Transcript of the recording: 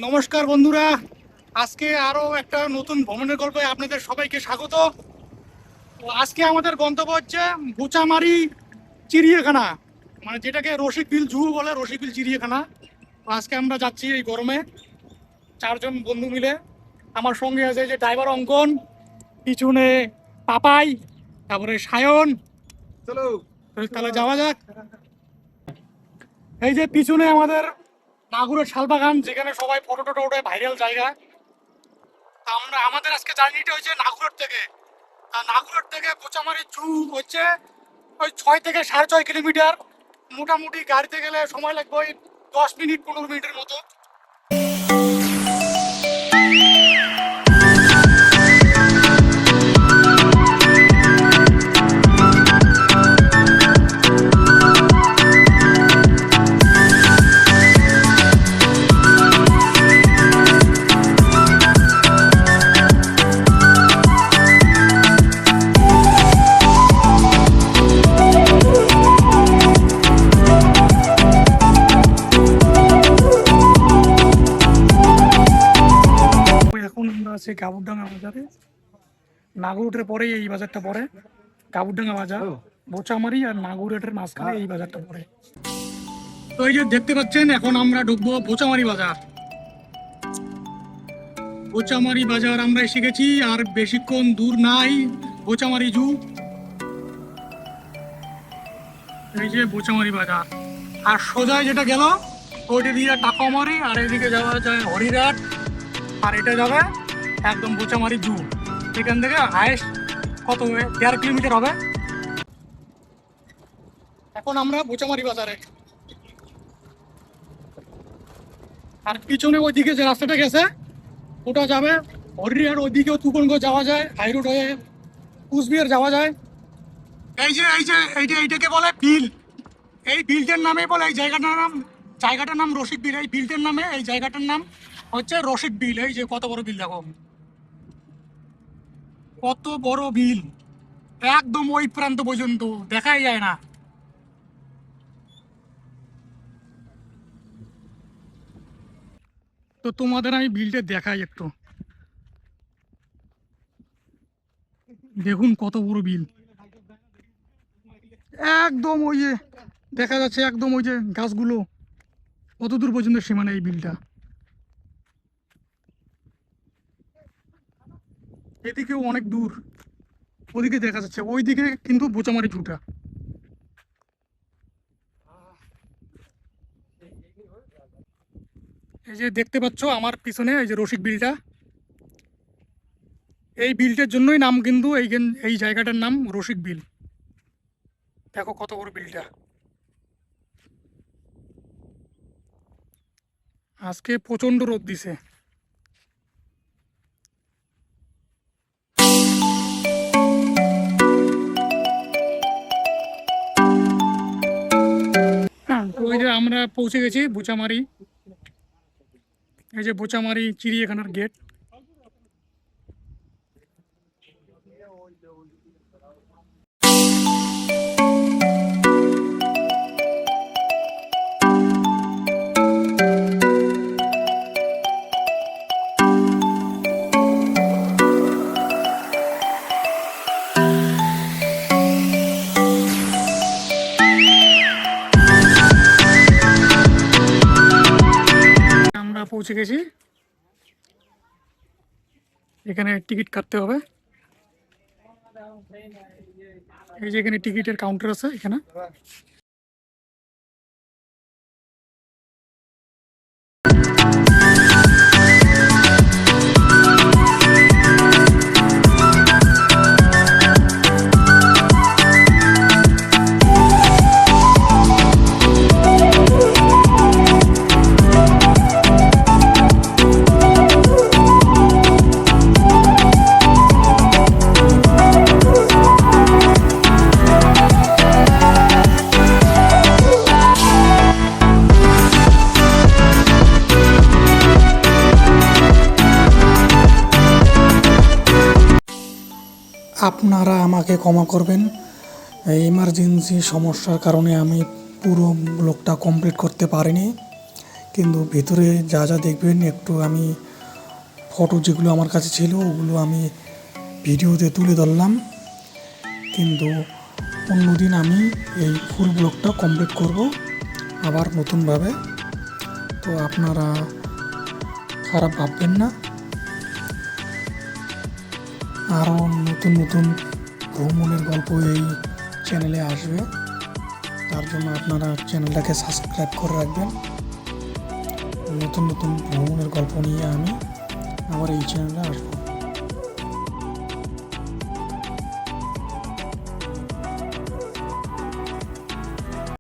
নমস্কার বন্ধুরা, আজকে আরো একটা নতুন ভ্রমণের গল্পে আপনাদের সবাইকে স্বাগত। তো আজকে আমাদের গন্তব্য হচ্ছে বোচামারি চিড়িয়াখানা, মানে যেটাকে রসিকবিল জু বলে, রসিকবিল চিড়িয়াখানা। তো আজকে আমরা যাচ্ছি এই গরমে চারজন বন্ধু মিলে। আমার সঙ্গে আছে যে ড্রাইভার অঙ্কন, পিছনে পাপাই, তারপরে সায়ন। চলো তাহলে যাওয়া যাক। এই যে পিছনে আমাদের নাগুরের শালবাগান, যেখানে সবাই ফটো টটো ওঠে, ভাইরাল জায়গা। আমরা আমাদের আজকে জার্নিটা হচ্ছে নাগুরের থেকে। আর নাগুরের থেকে বোচামারি জু হচ্ছে ওই 6 থেকে 6.5 কিলোমিটার। মোটামুটি গাড়িতে গেলে সময় লাগবে ওই 10 মিনিট 15 মিনিটের মতো। এখন আমরা আছি কাবুরডাঙ্গা বাজারে। নাগরুটের পরেই এই বাজারটা পড়ে, কাবুরডাঙ্গা বাজার। বোচামারি আর নাগরুটের মাঝখানে এই বাজারটা পড়ে। তো এই যে দেখতে পাচ্ছেন, এখন আমরা ঢুকবো বোচামারি বাজার। বোচামারি বাজার আমরা এসে গেছি, আর বেশিক্ষণ দূর নাই বোচামারি জু। এই যে বোচামারি বাজার, আর সোজায় যেটা গেল ওইটা দিয়ে টাকামারি, আর এদিকে যাওয়া যায় হরিরাট, আর এটা যাবে একদম বোচামারি জু। এখান থেকে হাইস্ট কত হবে, 1.5 কিলোমিটার হবে। এখন আমরা বোচামারি বাজারে, আর পিছনে ওইদিকে যে রাস্তাটা গেছে ওটা যাবে হরিরাট। ওইদিকেও তুফানগঞ্জ যাওয়া যায়, হাই রোড হয়ে কুচবিহার যাওয়া যায়। এইটাকে বলে বিল। এই বিলটার নামে বলে এই জায়গাটার নাম রসিক বিল। এই বিলটার নামে এই জায়গাটার নাম হচ্ছে রসিক বিল। এই যে কত বড় বিল দেখো, কত বড় বিল, একদম ওই প্রান্ত পর্যন্ত দেখাই যায় না। তো তোমাদের আমি বিলটা দেখাই একটু, দেখুন কত বড় বিল। একদম ওই যে দেখা যাচ্ছে, একদম ওই যে গাছগুলো, কত দূর পর্যন্ত সীমানা এই বিলটা। এদিকেও অনেক দূর, ওদিকে দেখা যাচ্ছে, ওইদিকে কিন্তু বোচামারি ঝুটা। এই যে দেখতে পাচ্ছ আমার পিছনে এই যে রসিক বিলটা, এই বিলটার জন্যই নাম কিন্তু এই জায়গাটার নাম রসিক বিল। দেখো কত বড় বিলটা। আজকে প্রচন্ড রোদ দিছে। ওই যে আমরা পৌঁছে গেছি বোচামারি। এই যে বোচামারি চিড়িয়াখানার গেট। আমরা পৌঁছে গেছি, এখানে টিকিট কাটতে হবে। এই যে এখানে টিকিটের কাউন্টার আছে এখানে। আপনারা আমাকে ক্ষমা করবেন, ইমার্জেন্সি সমস্যার কারণে আমি পুরো ব্লগটা কমপ্লিট করতে পারিনি, কিন্তু ভেতরে যা যা দেখবেন একটু আমি ফটো যেগুলো আমার কাছে ছিল ওগুলো আমি ভিডিওতে তুলে ধরলাম, কিন্তু অন্যদিন আমি এই ফুল ব্লগটা কমপ্লিট করব আবার নতুনভাবে। তো আপনারা খারাপ ভাববেন না, আরও নতুন নতুন ভ্রমণের গল্প এই চ্যানেলে আসবে, তার জন্য আপনারা চ্যানেলটাকে সাবস্ক্রাইব করে রাখবেন। নতুন নতুন ভ্রমণের গল্প নিয়ে আমি আবার এই চ্যানেলে আসবো।